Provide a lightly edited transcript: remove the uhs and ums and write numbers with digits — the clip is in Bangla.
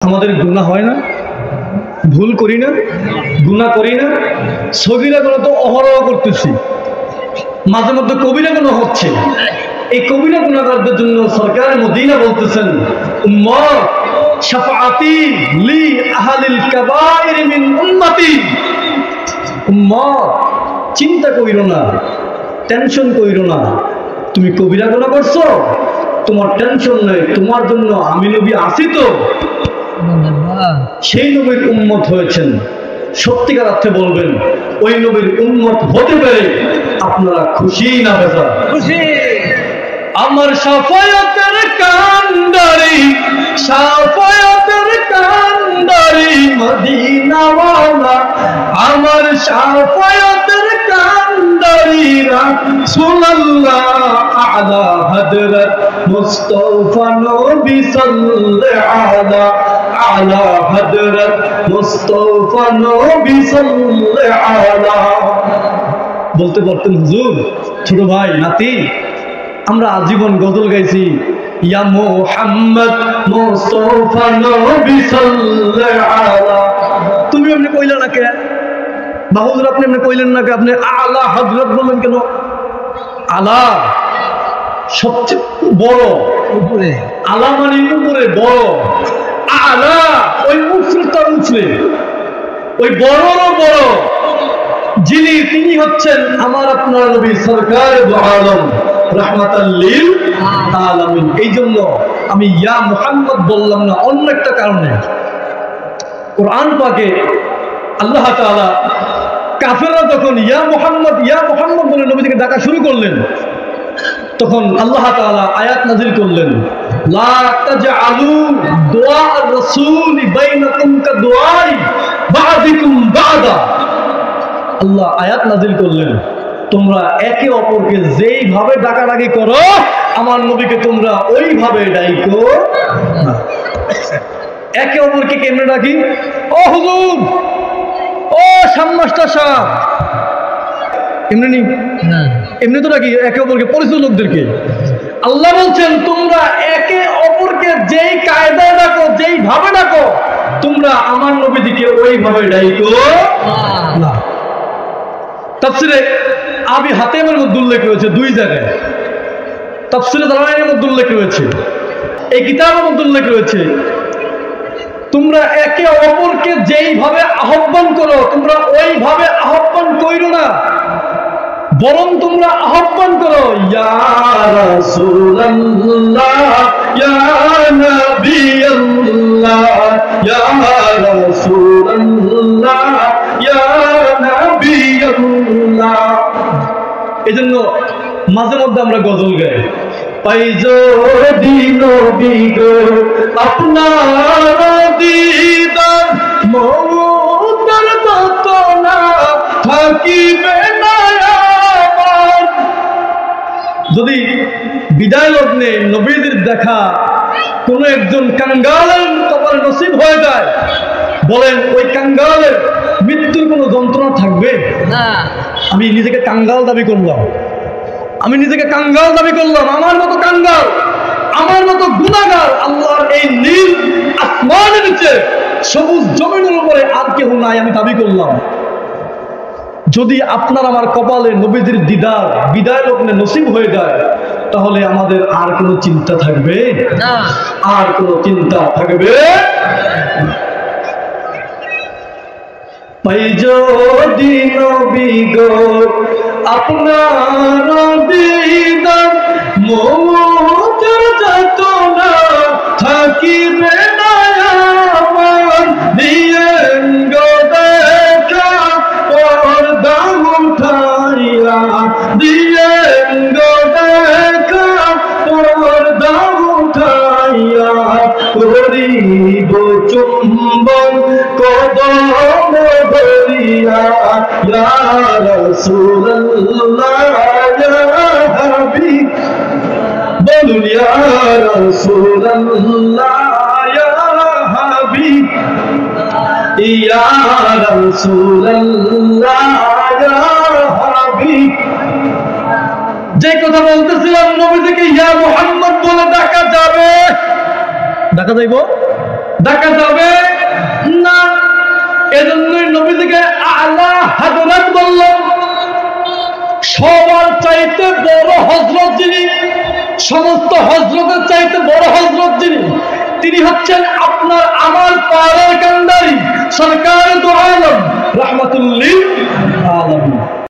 আমাদের গুনাহ হয় না? ভুল করি না? গুনাহ করি না? সগীরা গুনাহ তো অহরহ করতেছি, মাঝে মধ্যে কবিরা গুনাহ হচ্ছে। এই কবিরা গুনাহগারদের জন্য সরকার মদিনা বলতেছেন, উম্মত শাফাআতি লি আহলিল কাবাইর মিন উম্মতি। উম্মত চিন্তা কইরো না, টেনশন কইরো না, তুমি কবিরা গুনাহ করছো, তোমার টেনশন নেই, তোমার জন্য আমি নবী আছি তো। সেই নবীর উম্মত হয়েছেন, সত্যিকার অর্থে বলবেন ওই নবীর উম্মত হতে পেরে আপনারা খুশি না বেজার? খুশি। আমার শাফায়াতের কান্ডারি, শাফায়াতের কান্ডারি মদিনাওয়ালা, আমার শাফায়াতের কান্ডারি রাসূলুল্লাহ আলা হযরত মুস্তাফা নবী সাল্লাল্লাহু আলা হযরত মুস্তাফা নবী সাল্লাল্লাহু। বলতে পারতেন হুজুর, ছোট ভাই নাতি, আমরা আজীবন গজল গাইছি, ইয়া মুহাম্মদ মুস্তাফা নবী সাল্লাল্লাহু। তুমি এমনি কইলা না কে? বা হুজুর আপনি এমনি কইলেন না কে? আপনি আলা হযরত বললেন কেন? আলা সবচেয়ে বড়, উপরে। আলা মানে উপরে, বড়। আলা ওই উচ্চতার উচ্চে, ওই বড়রও বড় যিনি, তিনি হচ্ছেন আমার আপনার নবী সরকার দু আলম রাহমাতাল লিল আলামিন। এই জন্য আমি ইয়া মুহাম্মদ বললাম না, অন্য একটা কারণে। কোরআন পাকে আল্লাহ তাআলা কাফেররা যখন ইয়া মুহাম্মদ বলে নবীকে ডাকা শুরু করলেন, তখন আল্লাহ তাআলা আয়াত নাযিল করলেন, লা তাজআলু দুআ আর-রাসূল বাইনাকুম কাদুআই বা'দিকুম বা'দা। আল্লাহ আয়াত নাযিল করলেন, তোমরা একে অপরকে যেইভাবে ডাকাডাকি করো আমার নবীকে তোমরা ওইভাবে ডাইকো না। একে অপরকে কেমনে ডাকি? ও হুজুর, ও শামমাস্টার সাহেব, এমনি না, এমনি তো ডাকি একে অপরকে, পরিচিত লোকদেরকে। আল্লাহ বলছেন তোমরা একে অপরকে যেই কায়দায় ডাকো, যেইভাবে ডাকো, তোমরা আমার নবীকে ওইভাবে ডাইকো না। তাফসিরে আবি হাতেমের মধ্যে উল্লেখ রয়েছে দুই জায়গায়, তাফসিরে দালাইনের মধ্যে উল্লেখ রয়েছে, এই কিতাবের মধ্যে উল্লেখ রয়েছে, তোমরা একে অপরকে যেইভাবে আহ্বান করো তোমরা ওইভাবে আহ্বান কইরো না, বরং তোমরা আহ্বান করো ইয়া রাসূলুল্লাহ, ইয়া নবিয়াল্লাহ, ইয়া রাসূলুল্লাহ, ইয়া নবিয়াল্লাহ। এজন্য মাঝে মধ্যে আমরা গজল গাই, পাই যদি নবী গো আপনার দিদার, মওতের যন্ত্রণা থাকিবে না আমার। যদি বিদায় লগ্নে নবীদের দেখা কোন একজন কাঙ্গালের কপালে নসিব হয়ে যায়, বলেন ওই কাঙ্গালের মৃত্যুর কোনো যন্ত্রণা থাকবে না? আমি নিজেকে কাঙ্গাল দাবি করলাম, আমি নিজেকে কাঙ্গাল দাবি করলাম, আমার মতো কাঙ্গাল, আমার মতো গুনাহগার আল্লাহর এই নীল আসমানের নিচে সবুজ জমিনের উপরে আর কেউ নাই, আমি দাবি করলাম। যদি আপনার আমার কপালে নবীদের দিদার বিদায় লগ্নে নসিব হয়ে যায়, তাহলে আমাদের আর কোনো চিন্তা থাকবে না, আর কোনো চিন্তা থাকবে না। পাই যদি নবী গো আপনার দিদার, মওতের যন্ত্রণা থাকিবে না আমার। দিয়েন গো দেখা পর্দা উঠাইয়া, দিয়েন গো দেখা পর্দা উঠাইয়া, করিব চুম্বন কদম ধরিয়া, ইয়া রাসূলুল্লাহ, ইয়া হাবিব, বলুন ইয়া রাসূলুল্লাহ, ইয়া হাবিব, ইয়া রাসূলুল্লাহ, ইয়া হাবিব। যে কথা বলতেছিলাম, নবীকে ইয়া মুহাম্মদ বলে ডাকা যাবে, ডাকা যাইব? ডাকা যাবে না। এজন্যই নবীজিকে আলা হযরত বললাম। সবার চাইতে বড় হযরত যিনি, সমস্ত হযরতের চাইতে বড় হযরত যিনি, তিনি হচ্ছেন আপনার আমার পাড়ার কান্ডারি সরকার দু আলম রাহমাতুল লিল